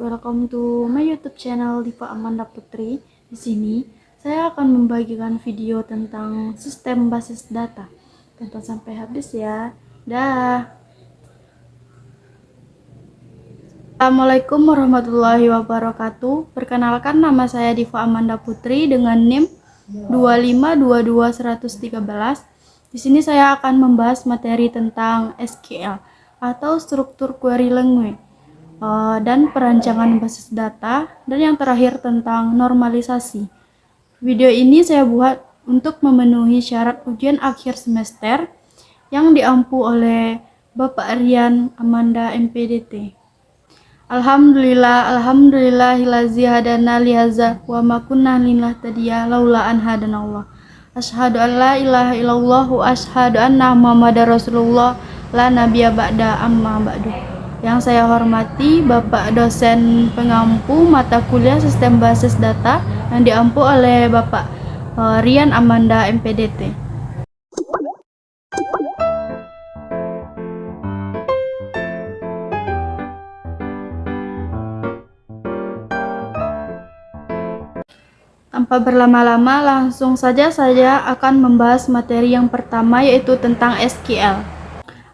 welcome to my YouTube channel Diva Amanda Putri. Di sini saya akan membagikan video tentang sistem basis data. Tonton sampai habis ya. Dah. Assalamualaikum warahmatullahi wabarakatuh. Perkenalkan, nama saya Diva Amanda Putri dengan NIM 2522113. Di sini saya akan membahas materi tentang SQL atau struktur query language. Dan perancangan basis data, dan yang terakhir tentang normalisasi. Video ini saya buat untuk memenuhi syarat ujian akhir semester yang diampu oleh Bapak Rian Amanda MPDT. Alhamdulillahillazi hadana lihaza wa ma kunna linahtadiya laula an hadanallah. Asyhadu an la ilaha illallah wa asyhadu anna Muhammadar Rasulullah la nabiyya ba'da amma ba'du. Yang saya hormati Bapak dosen pengampu mata kuliah sistem basis data yang diampu oleh Bapak Rian Amanda MPDT. Tanpa berlama-lama, langsung saja saya akan membahas materi yang pertama, yaitu tentang SQL.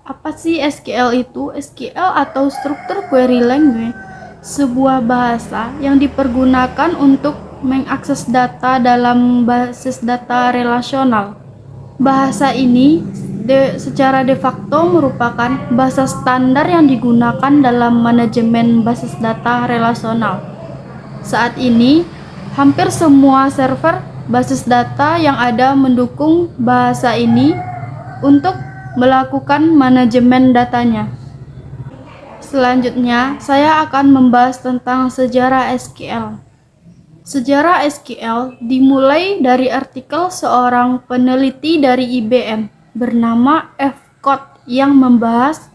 Apa sih SQL itu? SQL atau struktur query language, sebuah bahasa yang dipergunakan untuk mengakses data dalam basis data relasional. Bahasa ini secara de facto merupakan bahasa standar yang digunakan dalam manajemen basis data relasional. Saat ini, hampir semua server basis data yang ada mendukung bahasa ini untuk melakukan manajemen datanya. Selanjutnya, saya akan membahas tentang sejarah SQL. Sejarah SQL dimulai dari artikel seorang peneliti dari IBM bernama F. Code yang membahas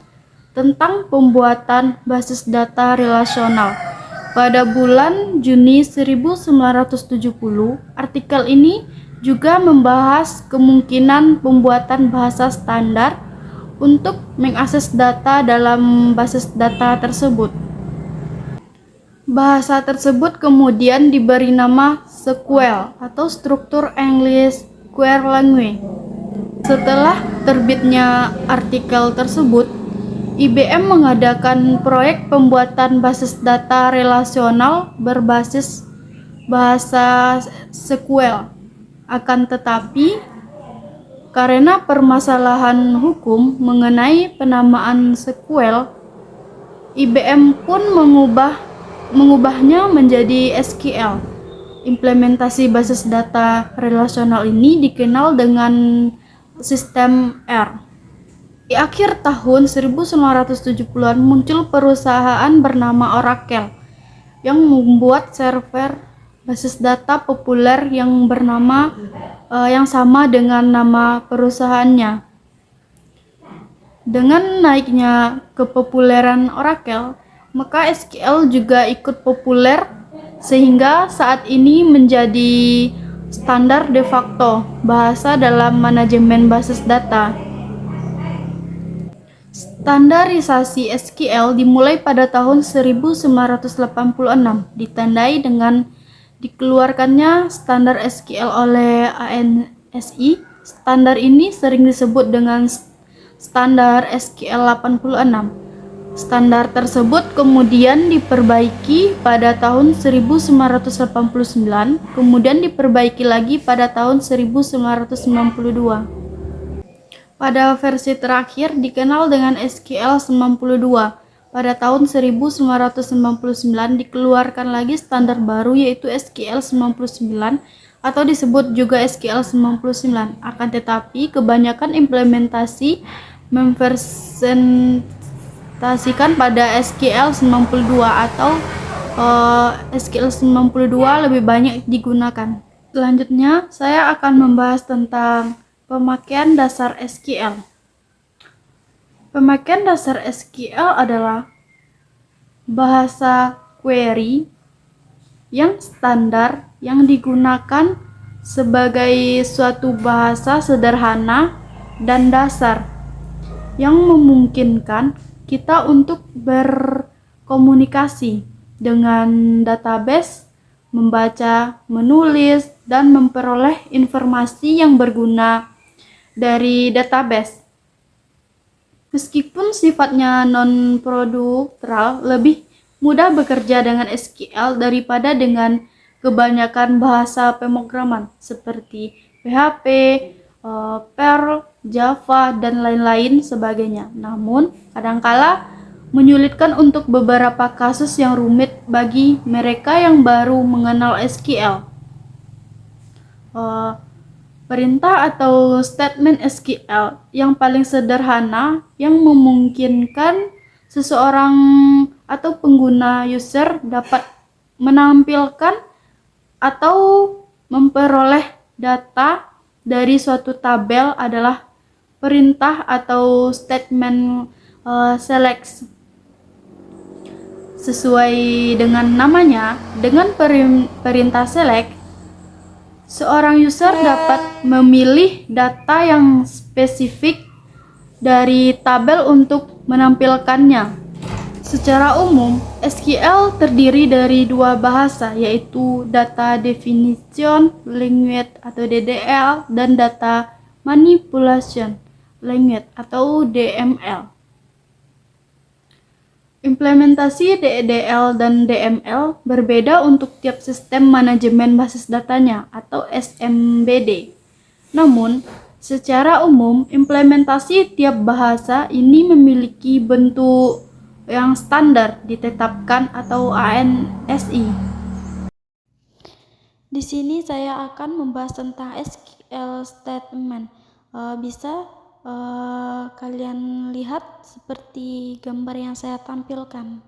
tentang pembuatan basis data relasional. Pada bulan Juni 1970, artikel ini juga membahas kemungkinan pembuatan bahasa standar untuk mengakses data dalam basis data tersebut. Bahasa tersebut kemudian diberi nama SQL atau Struktur English Query Language. Setelah terbitnya artikel tersebut, IBM mengadakan proyek pembuatan basis data relasional berbasis bahasa SQL. Akan tetapi, karena permasalahan hukum mengenai penamaan SQL, IBM pun mengubahnya menjadi SQL. Implementasi basis data relasional ini dikenal dengan sistem R. Di akhir tahun 1970-an muncul perusahaan bernama Oracle yang membuat server basis data populer yang bernama yang sama dengan nama perusahaannya. Dengan naiknya kepopuleran Oracle, maka SQL juga ikut populer sehingga saat ini menjadi standar de facto bahasa dalam manajemen basis data. Standarisasi SQL dimulai pada tahun 1986, ditandai dengan dikeluarkannya standar SQL oleh ANSI. Standar ini sering disebut dengan standar SQL 86. Standar tersebut kemudian diperbaiki pada tahun 1989, kemudian diperbaiki lagi pada tahun 1992. Pada versi terakhir dikenal dengan SQL 92. Pada tahun 1999 dikeluarkan lagi standar baru, yaitu SQL 99 atau disebut juga SQL 99. Akan tetapi kebanyakan implementasi mempresentasikan pada SQL 92 atau SQL 92 lebih banyak digunakan. Selanjutnya saya akan membahas tentang pemakaian dasar SQL. Pemakaian dasar SQL adalah bahasa query yang standar yang digunakan sebagai suatu bahasa sederhana dan dasar yang memungkinkan kita untuk berkomunikasi dengan database, membaca, menulis, dan memperoleh informasi yang berguna dari database. Meskipun sifatnya non-procedural, lebih mudah bekerja dengan SQL daripada dengan kebanyakan bahasa pemrograman seperti PHP, Perl, Java, dan lain-lain sebagainya. Namun, kadangkala menyulitkan untuk beberapa kasus yang rumit bagi mereka yang baru mengenal SQL. Perintah atau statement SQL yang paling sederhana yang memungkinkan seseorang atau pengguna user dapat menampilkan atau memperoleh data dari suatu tabel adalah perintah atau statement select. Sesuai dengan namanya, dengan perintah select, seorang user dapat memilih data yang spesifik dari tabel untuk menampilkannya. Secara umum, SQL terdiri dari dua bahasa, yaitu Data Definition Language atau DDL dan Data Manipulation Language atau DML. Implementasi DDL dan DML berbeda untuk tiap sistem manajemen basis datanya atau SMBD. Namun, secara umum, implementasi tiap bahasa ini memiliki bentuk yang standar ditetapkan atau ANSI. Di sini saya akan membahas tentang SQL statement. Bisa kalian lihat seperti gambar yang saya tampilkan.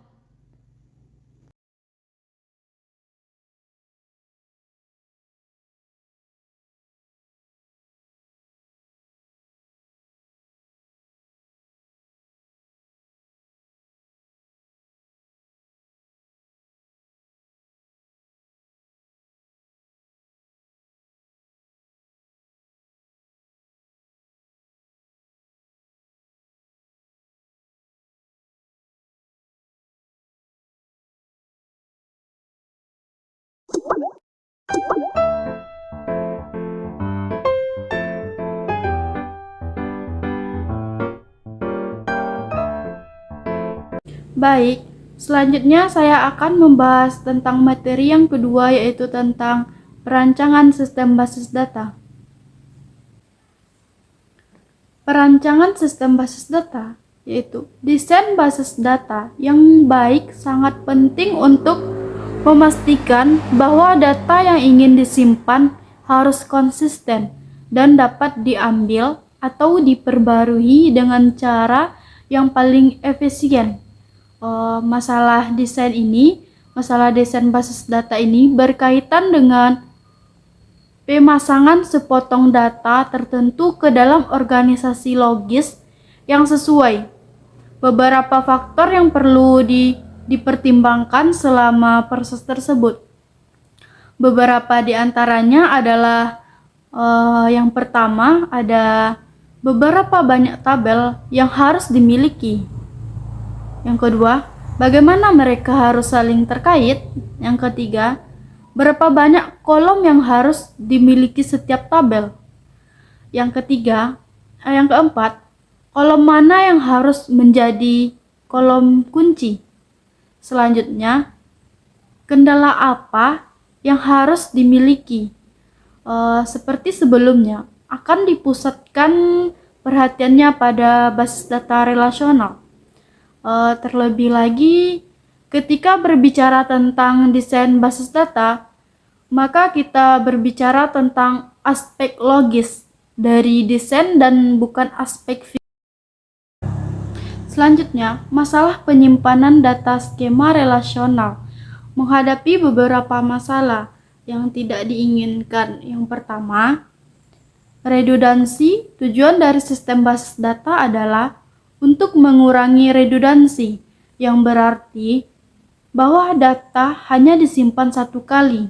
Baik, selanjutnya saya akan membahas tentang materi yang kedua, yaitu tentang perancangan sistem basis data. Perancangan sistem basis data yaitu desain basis data yang baik sangat penting untuk memastikan bahwa data yang ingin disimpan harus konsisten dan dapat diambil atau diperbarui dengan cara yang paling efisien. Masalah desain basis data ini berkaitan dengan pemasangan sepotong data tertentu ke dalam organisasi logis yang sesuai. Beberapa faktor yang perlu dipertimbangkan selama proses tersebut. Beberapa di antaranya adalah yang pertama ada beberapa banyak tabel yang harus dimiliki. Yang kedua, bagaimana mereka harus saling terkait. Yang ketiga, berapa banyak kolom yang harus dimiliki setiap tabel. Yang keempat, kolom mana yang harus menjadi kolom kunci. Selanjutnya, kendala apa yang harus dimiliki. Seperti sebelumnya, akan dipusatkan perhatiannya pada basis data relasional. Terlebih lagi, ketika berbicara tentang desain basis data, maka kita berbicara tentang aspek logis dari desain dan bukan aspek fisik. Selanjutnya, masalah penyimpanan data skema relasional menghadapi beberapa masalah yang tidak diinginkan. Yang pertama, redundansi. Tujuan dari sistem basis data adalah untuk mengurangi redundansi, yang berarti bahwa data hanya disimpan satu kali,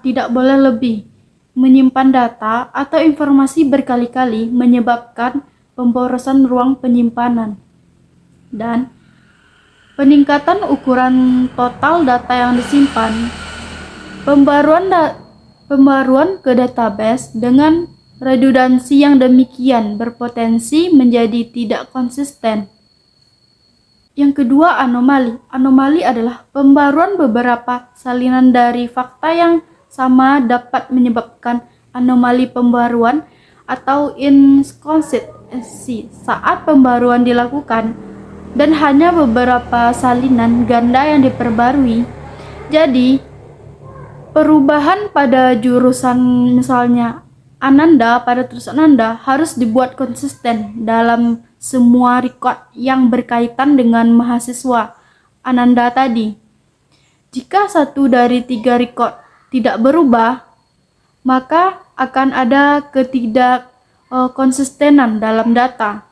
tidak boleh lebih. Menyimpan data atau informasi berkali-kali menyebabkan pemborosan ruang penyimpanan. Dan peningkatan ukuran total data yang disimpan, pembaruan ke database dengan redundansi yang demikian berpotensi menjadi tidak konsisten. Yang kedua, anomali. Anomali adalah pembaruan beberapa salinan dari fakta yang sama dapat menyebabkan anomali pembaruan atau inkonsistensi saat pembaruan dilakukan dan hanya beberapa salinan ganda yang diperbarui. Jadi, perubahan pada jurusan misalnya Ananda pada terus Ananda harus dibuat konsisten dalam semua record yang berkaitan dengan mahasiswa Ananda tadi. Jika 1 dari 3 record tidak berubah, maka akan ada konsistenan dalam data.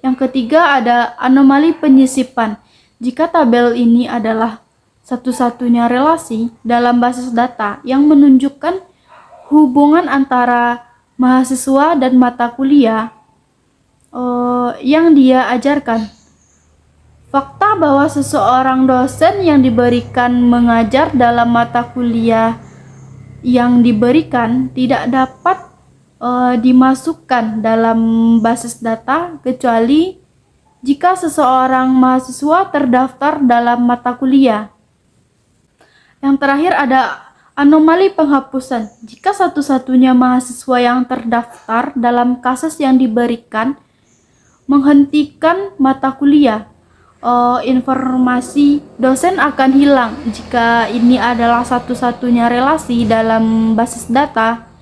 Yang ketiga ada anomali penyisipan. Jika tabel ini adalah satu-satunya relasi dalam basis data yang menunjukkan hubungan antara mahasiswa dan mata kuliah yang dia ajarkan. Fakta bahwa seseorang dosen yang diberikan mengajar dalam mata kuliah yang diberikan tidak dapat dimasukkan dalam basis data kecuali jika seseorang mahasiswa terdaftar dalam mata kuliah. Yang terakhir ada anomali penghapusan. Jika satu-satunya mahasiswa yang terdaftar dalam kasus yang diberikan menghentikan mata kuliah, informasi dosen akan hilang. Jika ini adalah satu-satunya relasi dalam basis data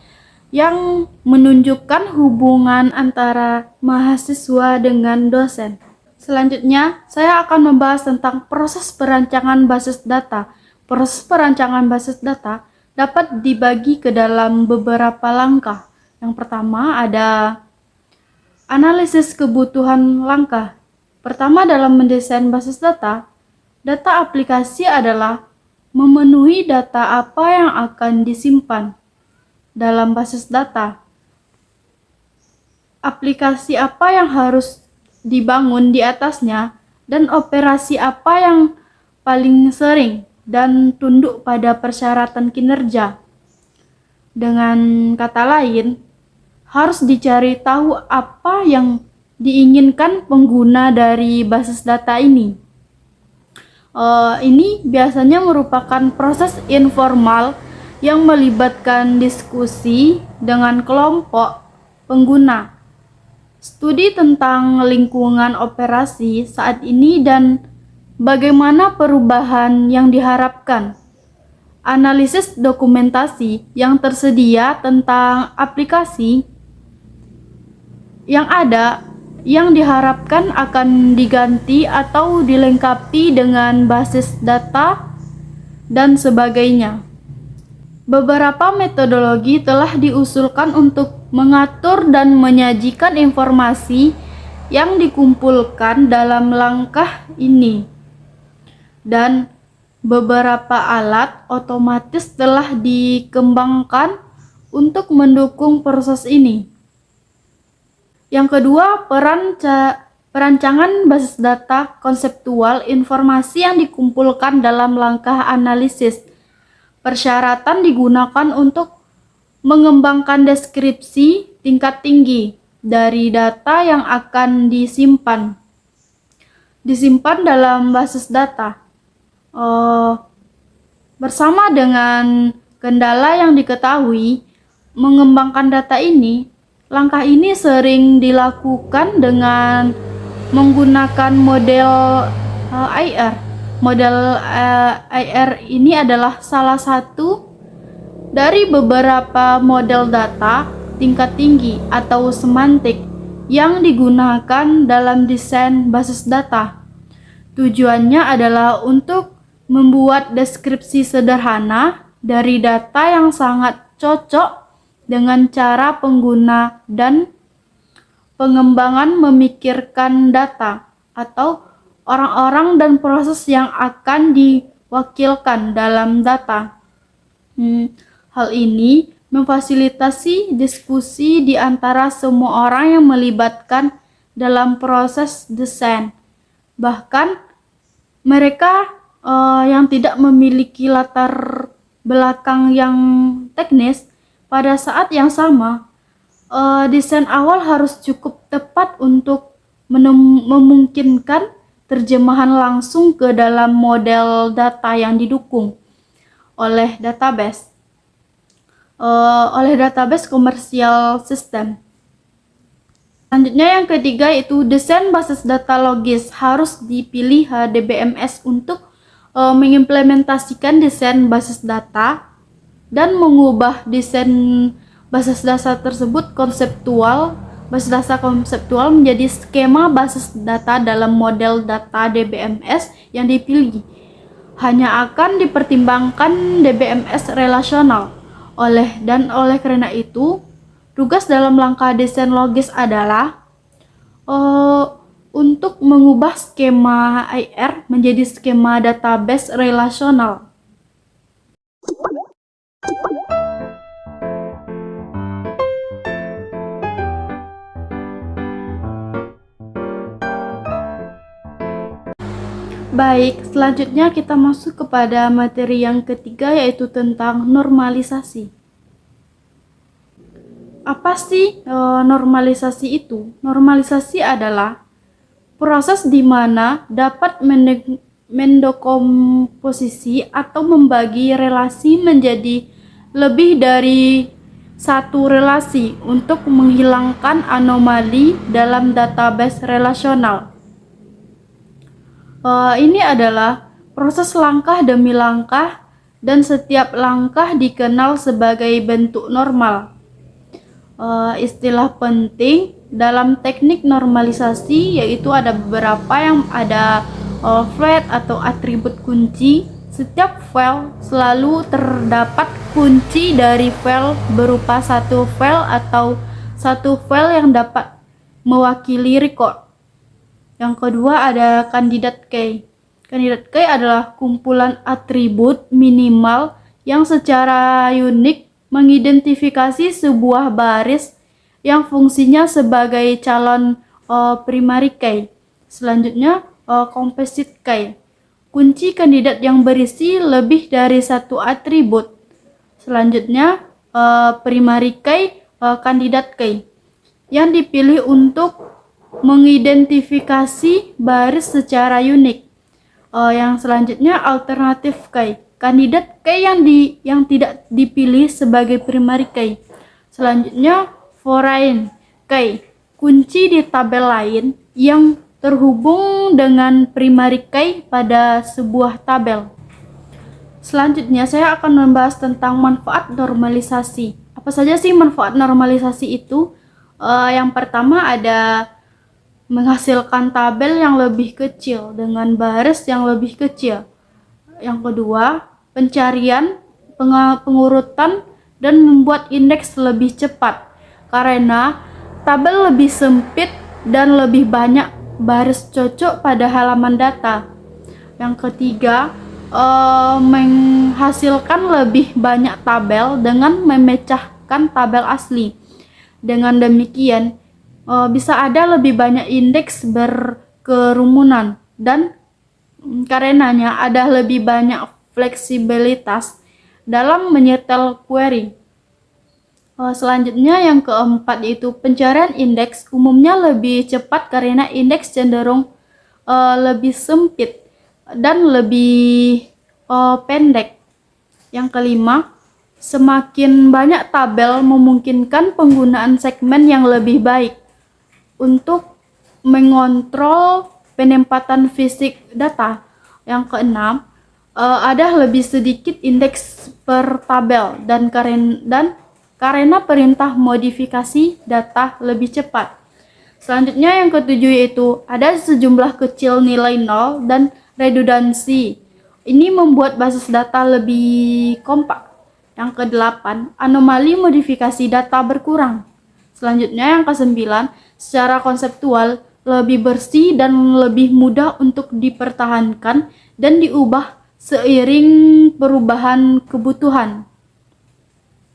yang menunjukkan hubungan antara mahasiswa dengan dosen. Selanjutnya, saya akan membahas tentang proses perancangan basis data. Proses perancangan basis data dapat dibagi ke dalam beberapa langkah. Yang pertama ada analisis kebutuhan langkah. Pertama dalam mendesain basis data, data aplikasi adalah memenuhi data apa yang akan disimpan dalam basis data. Aplikasi apa yang harus dibangun di atasnya dan operasi apa yang paling sering dan tunduk pada persyaratan kinerja. Dengan kata lain, harus dicari tahu apa yang diinginkan pengguna dari basis data ini. Ini biasanya merupakan proses informal yang melibatkan diskusi dengan kelompok pengguna. Studi tentang lingkungan operasi saat ini dan bagaimana perubahan yang diharapkan. Analisis dokumentasi yang tersedia tentang aplikasi yang ada yang diharapkan akan diganti atau dilengkapi dengan basis data dan sebagainya. Beberapa metodologi telah diusulkan untuk mengatur dan menyajikan informasi yang dikumpulkan dalam langkah ini. Dan beberapa alat otomatis telah dikembangkan untuk mendukung proses ini. Yang kedua, perancangan basis data konseptual informasi yang dikumpulkan dalam langkah analisis. Persyaratan digunakan untuk mengembangkan deskripsi tingkat tinggi dari data yang akan disimpan dalam basis data. Bersama dengan kendala yang diketahui, mengembangkan data ini, langkah ini sering dilakukan dengan menggunakan model IR. Model IR ini adalah salah satu dari beberapa model data tingkat tinggi atau semantik yang digunakan dalam desain basis data. Tujuannya adalah untuk membuat deskripsi sederhana dari data yang sangat cocok dengan cara pengguna dan pengembangan memikirkan data atau orang-orang dan proses yang akan diwakilkan dalam data. Hal ini memfasilitasi diskusi di antara semua orang yang melibatkan dalam proses desain. Bahkan Mereka yang tidak memiliki latar belakang yang teknis, pada saat yang sama, desain awal harus cukup tepat untuk memungkinkan terjemahan langsung ke dalam model data yang didukung oleh database komersial sistem. Selanjutnya yang ketiga yaitu desain basis data logis. Harus dipilih DBMS untuk mengimplementasikan desain basis data dan mengubah desain basis data tersebut basis data konseptual menjadi skema basis data dalam model data DBMS yang dipilih. Hanya akan dipertimbangkan DBMS relasional. Oleh karena itu, tugas dalam langkah desain logis adalah untuk mengubah skema IR menjadi skema database relasional. Baik, selanjutnya kita masuk kepada materi yang ketiga yaitu tentang normalisasi. Apa sih normalisasi itu? Normalisasi adalah proses di mana dapat mendekomposisi atau membagi relasi menjadi lebih dari satu relasi untuk menghilangkan anomali dalam database relasional. Ini adalah proses langkah demi langkah dan setiap langkah dikenal sebagai bentuk normal. Istilah penting dalam teknik normalisasi yaitu ada beberapa yang ada flat atau atribut kunci. Setiap file selalu terdapat kunci dari file berupa satu file atau satu file yang dapat mewakili record. Yang kedua ada kandidat key. Kandidat key adalah kumpulan atribut minimal yang secara unik mengidentifikasi sebuah baris yang fungsinya sebagai calon primary key. Selanjutnya composite key. Kunci kandidat yang berisi lebih dari satu atribut. Selanjutnya primary key, kandidat key yang dipilih untuk mengidentifikasi baris secara unik. Yang selanjutnya alternative key, kandidat key yang tidak dipilih sebagai primary key. Selanjutnya foreign key, kunci di tabel lain yang terhubung dengan primary key pada sebuah tabel. Selanjutnya saya akan membahas tentang manfaat normalisasi. Apa saja sih manfaat normalisasi itu? Yang pertama ada menghasilkan tabel yang lebih kecil dengan baris yang lebih kecil. Yang kedua, pencarian, pengurutan, dan membuat indeks lebih cepat karena tabel lebih sempit dan lebih banyak baris cocok pada halaman data. Yang ketiga, menghasilkan lebih banyak tabel dengan memecahkan tabel asli. Dengan demikian, bisa ada lebih banyak indeks berkerumunan dan karenanya ada lebih banyak fleksibilitas dalam menyetel query. Selanjutnya yang keempat yaitu pencarian indeks umumnya lebih cepat karena indeks cenderung lebih sempit dan lebih pendek. Yang kelima, semakin banyak tabel memungkinkan penggunaan segmen yang lebih baik untuk mengontrol penempatan fisik data. Yang keenam, ada lebih sedikit indeks per tabel dan karena perintah modifikasi data lebih cepat. Selanjutnya yang ketujuh yaitu ada sejumlah kecil nilai nol dan redundansi. Ini membuat basis data lebih kompak. Yang kedelapan, anomali modifikasi data berkurang. Selanjutnya yang kesembilan, secara konseptual lebih bersih dan lebih mudah untuk dipertahankan dan diubah seiring perubahan kebutuhan.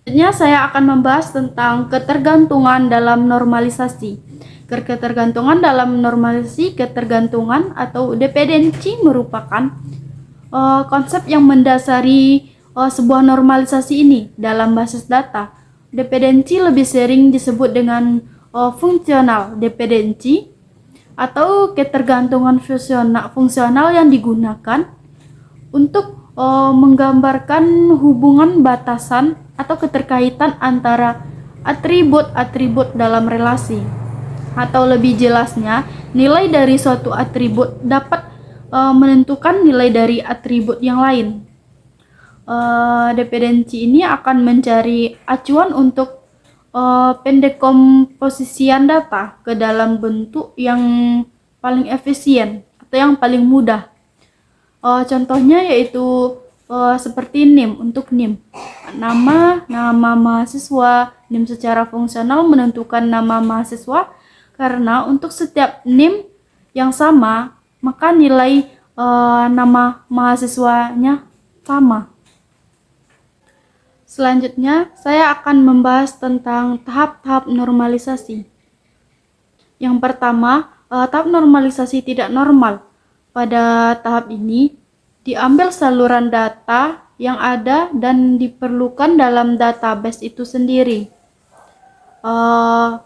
Selanjutnya saya akan membahas tentang ketergantungan dalam normalisasi. Ketergantungan dalam normalisasi ketergantungan atau dependensi merupakan konsep yang mendasari sebuah normalisasi ini dalam basis data. Dependensi lebih sering disebut dengan fungsional dependensi atau ketergantungan fungsional yang digunakan untuk menggambarkan hubungan batasan atau keterkaitan antara atribut-atribut dalam relasi. Atau lebih jelasnya, nilai dari suatu atribut dapat menentukan nilai dari atribut yang lain. Dependensi ini akan mencari acuan untuk pendekomposisian data ke dalam bentuk yang paling efisien atau yang paling mudah. Contohnya yaitu seperti NIM untuk NIM. Nama mahasiswa. NIM secara fungsional menentukan nama mahasiswa karena untuk setiap NIM yang sama, maka nilai nama mahasiswanya sama. Selanjutnya, saya akan membahas tentang tahap-tahap normalisasi. Yang pertama, tahap normalisasi tidak normal. Pada tahap ini, diambil saluran data yang ada dan diperlukan dalam database itu sendiri.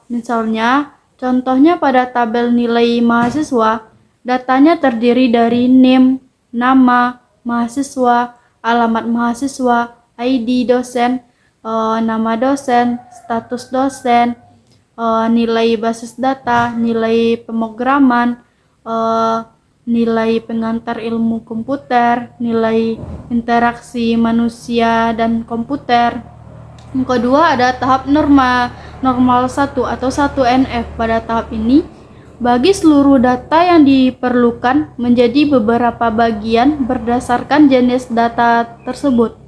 Misalnya, contohnya pada tabel nilai mahasiswa, datanya terdiri dari NIM, nama mahasiswa, alamat mahasiswa, ID dosen, nama dosen, status dosen, nilai basis data, nilai pemrograman, nilai pengantar ilmu komputer, nilai interaksi manusia dan komputer. Yang kedua ada tahap normal 1 atau 1NF. Pada tahap ini, bagi seluruh data yang diperlukan menjadi beberapa bagian berdasarkan jenis data tersebut.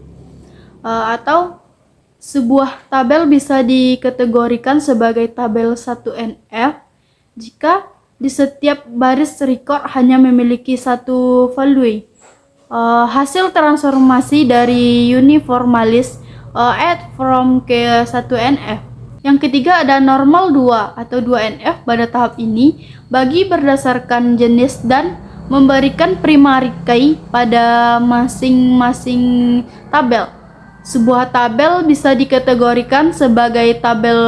Atau sebuah tabel bisa dikategorikan sebagai tabel 1NF jika di setiap baris record hanya memiliki satu value. Hasil transformasi dari uniformalis add from ke 1NF. Yang ketiga ada normal 2 atau 2NF. Pada tahap ini bagi berdasarkan jenis dan memberikan primary key pada masing-masing tabel. Sebuah tabel bisa dikategorikan sebagai tabel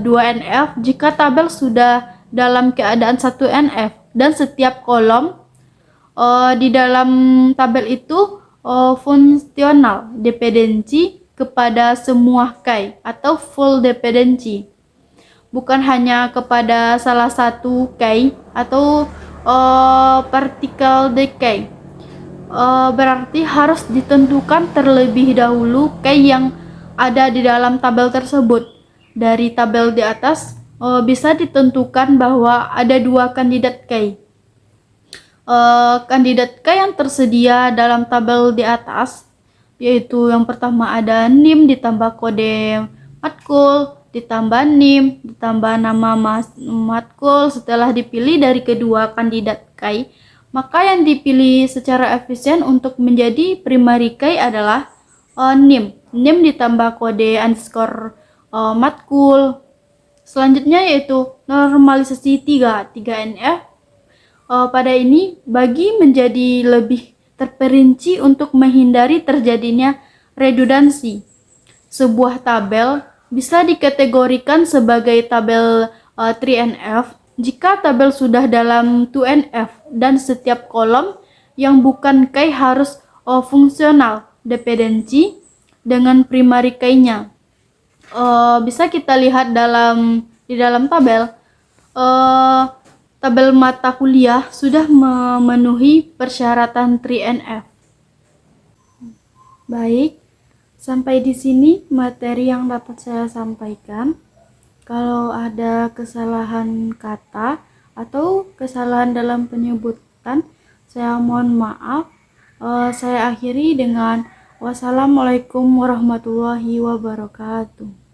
2NF jika tabel sudah dalam keadaan 1NF dan setiap kolom di dalam tabel itu fungsional dependensi kepada semua key atau full dependency, bukan hanya kepada salah satu key atau particle decay. Berarti harus ditentukan terlebih dahulu key yang ada di dalam tabel tersebut. Dari tabel di atas bisa ditentukan bahwa ada dua kandidat key. Kandidat key yang tersedia dalam tabel di atas yaitu yang pertama ada NIM ditambah kode matkul ditambah NIM ditambah nama matkul. Setelah dipilih dari kedua kandidat key, maka yang dipilih secara efisien untuk menjadi primary key adalah NIM ditambah kode underscore matkul. Selanjutnya yaitu normalisasi 3NF. Pada ini bagi menjadi lebih terperinci untuk menghindari terjadinya redundansi. Sebuah tabel bisa dikategorikan sebagai tabel 3NF jika tabel sudah dalam 2NF dan setiap kolom yang bukan key harus fungsional dependensi dengan primary key-nya. Bisa kita lihat di dalam tabel tabel mata kuliah sudah memenuhi persyaratan 3NF. Baik, sampai di sini materi yang dapat saya sampaikan. Kalau ada kesalahan kata atau kesalahan dalam penyebutan, saya mohon maaf. Saya akhiri dengan wassalamualaikum warahmatullahi wabarakatuh.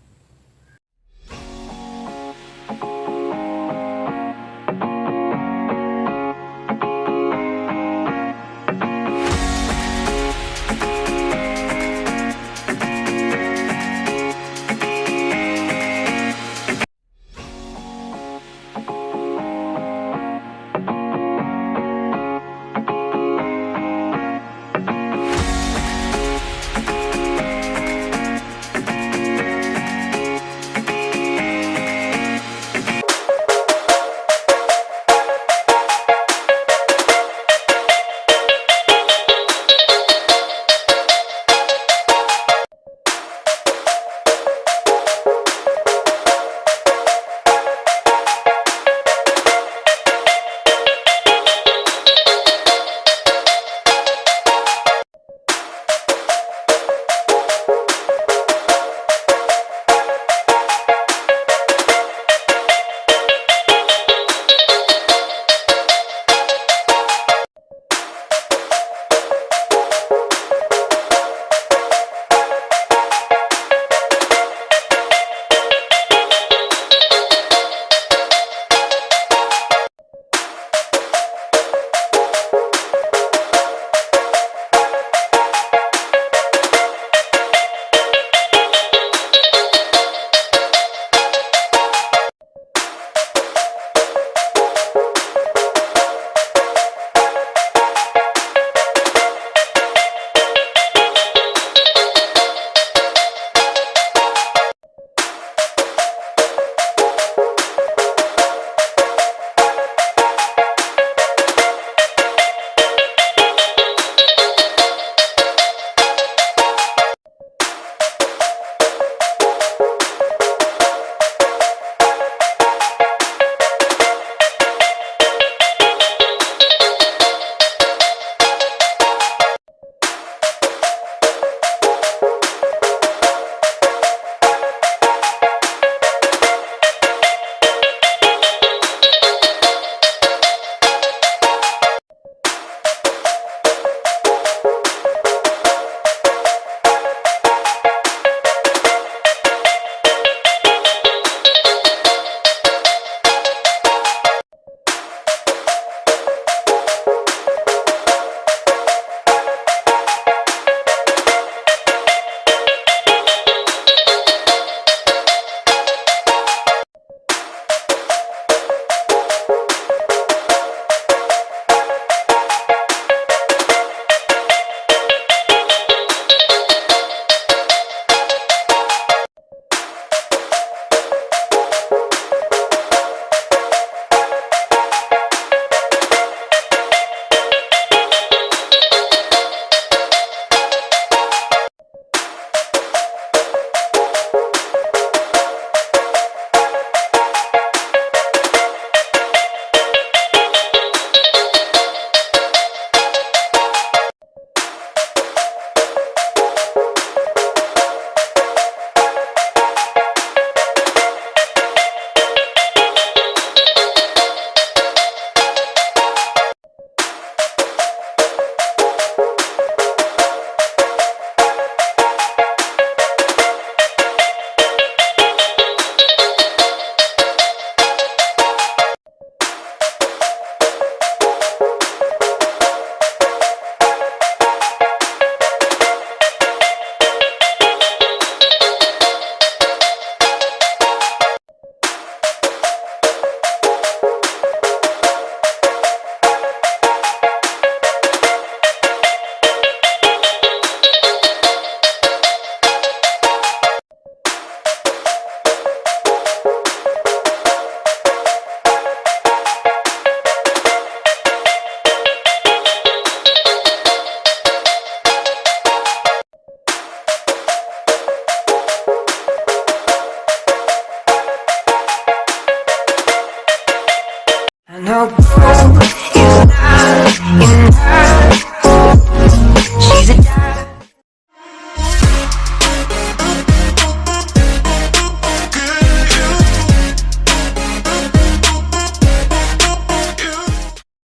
Now